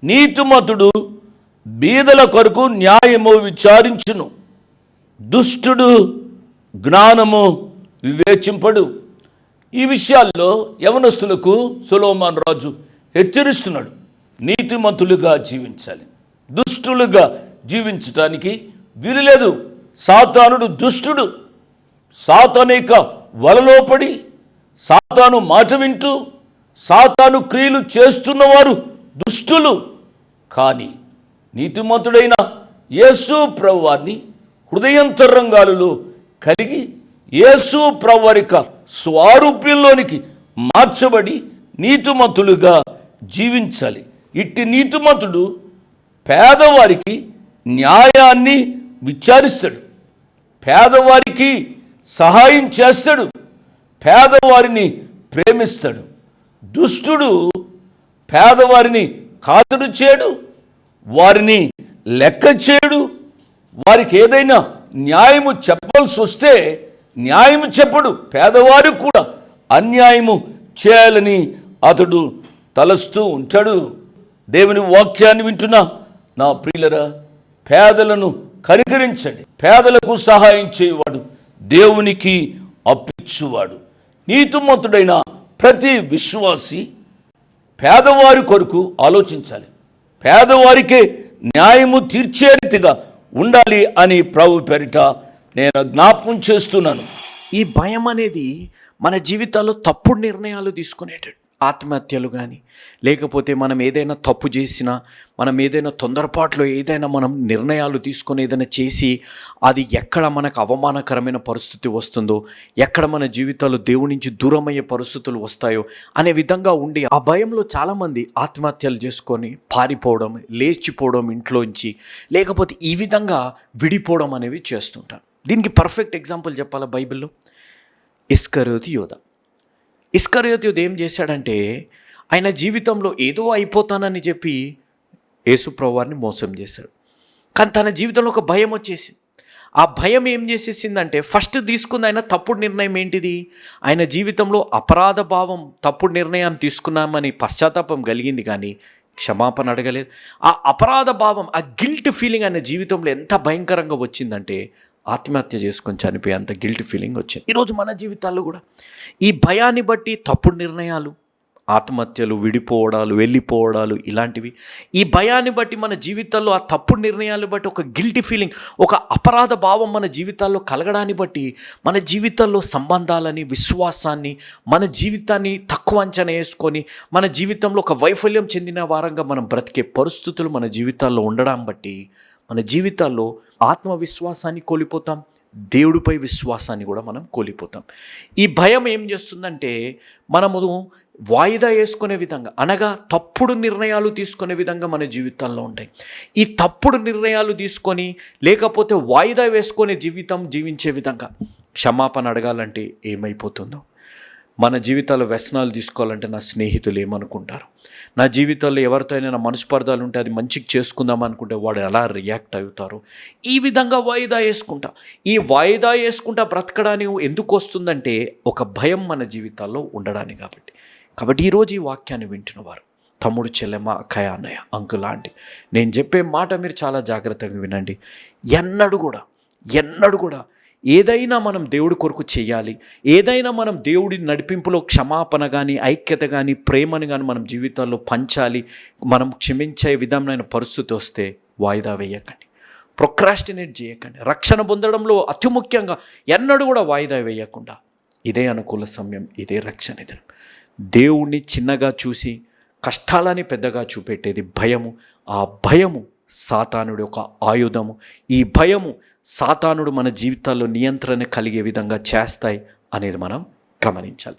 నీతిమంతుడు బీదల కొరకు న్యాయము విచారించును, దుష్టుడు జ్ఞానము వివేచింపడు. ఈ విషయాల్లో యవనస్తులకు సొలొమోను రాజు హెచ్చరిస్తున్నాడు. నీతిమంతులుగా జీవించాలి, దుష్టులుగా జీవించటానికి వీలు లేదు. సాతానుడు దుష్టుడు. సాతాను యొక్క వలలో పడి సాతాను మాట వింటూ సాతాను క్రియలు చేస్తున్నవారు దుష్టులు. కానీ నీతిమంతుడైన యేసు ప్రభువారిని హృదయంతరంగాలలో కలిగి యేసు ప్రభువారి యొక్క స్వారూప్యంలోనికి మార్చబడి నీతిమంతులుగా జీవించాలి. ఇట్టి నీతిమంతుడు పేదవారికి న్యాయాన్ని విచారిస్తాడు, పేదవారికి సహాయం చేస్తాడు, పేదవారిని ప్రేమిస్తాడు. దుష్టుడు పేదవారిని ఖాతరు చేయడు, వారిని లెక్క చేయడు. వారికి ఏదైనా న్యాయము చెప్పాల్సి వస్తే న్యాయము చెప్పడు. పేదవారికి కూడా అన్యాయము చేయాలని అతడు తలస్తూ ఉంటాడు. దేవుని వాక్యాన్ని వింటున్న నా ప్రియులరా, పేదలను కనికరించండి. పేదలకు సహాయం చేయవాడు దేవునికి అప్పించువాడు. నీతిమంతుడైన ప్రతి విశ్వాసి పేదవారి కొరకు ఆలోచించాలి, పేదవారికే న్యాయము తీర్చే రీతిగా ఉండాలి అని ప్రభు పేరిట నేను జ్ఞాపకం చేస్తున్నాను. ఈ భయం అనేది మన జీవితాల్లో తప్పుడు నిర్ణయాలు తీసుకునేటట్టు, ఆత్మహత్యలు కానీ, లేకపోతే మనం ఏదైనా తప్పు చేసినా, మనం ఏదైనా తొందరపాట్లో ఏదైనా మనం నిర్ణయాలు తీసుకొని ఏదైనా చేసి అది ఎక్కడ మనకు అవమానకరమైన పరిస్థితి వస్తుందో, ఎక్కడ మన జీవితాల్లో దేవుడి నుంచి దూరమయ్యే పరిస్థితులు వస్తాయో అనే విధంగా ఉండి ఆ భయంలో చాలామంది ఆత్మహత్యలు చేసుకొని పారిపోవడం, లేచిపోవడం ఇంట్లోంచి, లేకపోతే ఈ విధంగా విడిపోవడం అనేవి చేస్తుంటారు. దీనికి పర్ఫెక్ట్ ఎగ్జాంపుల్ చెప్పాలా బైబిల్లో? ఇస్కరియోతు యోధ. ఇస్కరియోతు యోధ ఏం చేశాడంటే, ఆయన జీవితంలో ఏదో అయిపోతానని చెప్పి యేసుప్రభువారిని మోసం చేశాడు. కానీ తన జీవితంలో ఒక భయం వచ్చేసింది. ఆ భయం ఏం చేసేసిందంటే, ఫస్ట్ తీసుకుంది ఆయన తప్పుడు నిర్ణయం ఏంటిది? ఆయన జీవితంలో అపరాధ భావం, తప్పుడు నిర్ణయం తీసుకున్నామని పశ్చాత్తాపం కలిగింది, కానీ క్షమాపణ అడగలేదు. ఆ అపరాధ భావం, ఆ గిల్ట్ ఫీలింగ్ ఆయన జీవితంలో ఎంత భయంకరంగా వచ్చిందంటే ఆత్మహత్య చేసుకొని చనిపోయే అంత గిల్ట్ ఫీలింగ్ వచ్చింది. ఈరోజు మన జీవితాల్లో కూడా ఈ భయాన్ని బట్టి తప్పుడు నిర్ణయాలు, ఆత్మహత్యలు, విడిపోవడాలు, వెళ్ళిపోవడాలు, ఇలాంటివి, ఈ భయాన్ని బట్టి మన జీవితాల్లో ఆ తప్పుడు నిర్ణయాలు బట్టి ఒక గిల్టీ ఫీలింగ్, ఒక అపరాధ భావం మన జీవితాల్లో కలగడాన్ని బట్టి మన జీవితాల్లో సంబంధాలని, విశ్వాసాన్ని, మన జీవితాన్ని తక్కువ అంచనా వేసుకొని మన జీవితంలో ఒక వైఫల్యం చెందిన వారంగా మనం బ్రతికే పరిస్థితులు మన జీవితాల్లో ఉండడం బట్టి మన జీవితాల్లో ఆత్మవిశ్వాసాన్ని కోల్పోతాం, దేవుడిపై విశ్వాసాన్ని కూడా మనం కోల్పోతాం. ఈ భయం ఏం చేస్తుందంటే మనము వాయిదా వేసుకునే విధంగా, అనగా తప్పుడు నిర్ణయాలు తీసుకునే విధంగా మన జీవితాల్లో ఉంటాయి. ఈ తప్పుడు నిర్ణయాలు తీసుకొని, లేకపోతే వాయిదా వేసుకునే జీవితం జీవించే విధంగా క్షమాపణ అడగాలంటే ఏమైపోతుందో, మన జీవితాల్లో వ్యసనాలు తీసుకోవాలంటే నా స్నేహితులు ఏమనుకుంటారు, నా జీవితాల్లో ఎవరితో అయినా మనస్పర్ధాలు ఉంటే అది మంచిగా చేసుకుందాం అనుకుంటే వాడు ఎలా రియాక్ట్ అవుతారు, ఈ విధంగా వాయిదా వేసుకుంటా. ఈ వాయిదా వేసుకుంటా బ్రతకడానికి ఎందుకు వస్తుందంటే ఒక భయం మన జీవితాల్లో ఉండడానికి. కాబట్టి ఈరోజు ఈ వాక్యాన్ని వింటున్నవారు, తమ్ముడు, చెల్లెమ్మ, అక్కయ్య, అన్నయ్య, అంకుల్, ఆంటీ, నేను చెప్పే మాట మీరు చాలా జాగ్రత్తగా వినండి. ఎన్నడూ కూడా ఏదైనా మనం దేవుడి కొరకు చేయాలి, ఏదైనా మనం దేవుడి నడిపింపులో క్షమాపణ కానీ, ఐక్యత కానీ, ప్రేమను కానీ మనం జీవితాల్లో పంచాలి, మనం క్షమించే విధమైన పరిస్థితి వస్తే వాయిదా వేయకండి, ప్రొక్రాస్టినేట్ చేయకండి. రక్షణ పొందడంలో అతి ముఖ్యంగా ఎన్నడూ కూడా వాయిదా వేయకుండా ఇదే అనుకూల సమయం, ఇదే రక్షణ దినం. దేవుణ్ణి చిన్నగా చూసి కష్టాలని పెద్దగా చూపెట్టేది భయము. ఆ భయము సాతానుడి ఒక ఆయుధము. ఈ భయము సాతానుడు మన జీవితాల్లో నియంత్రణ కలిగే విధంగా చేస్తాయి అనేది మనం గమనించాలి.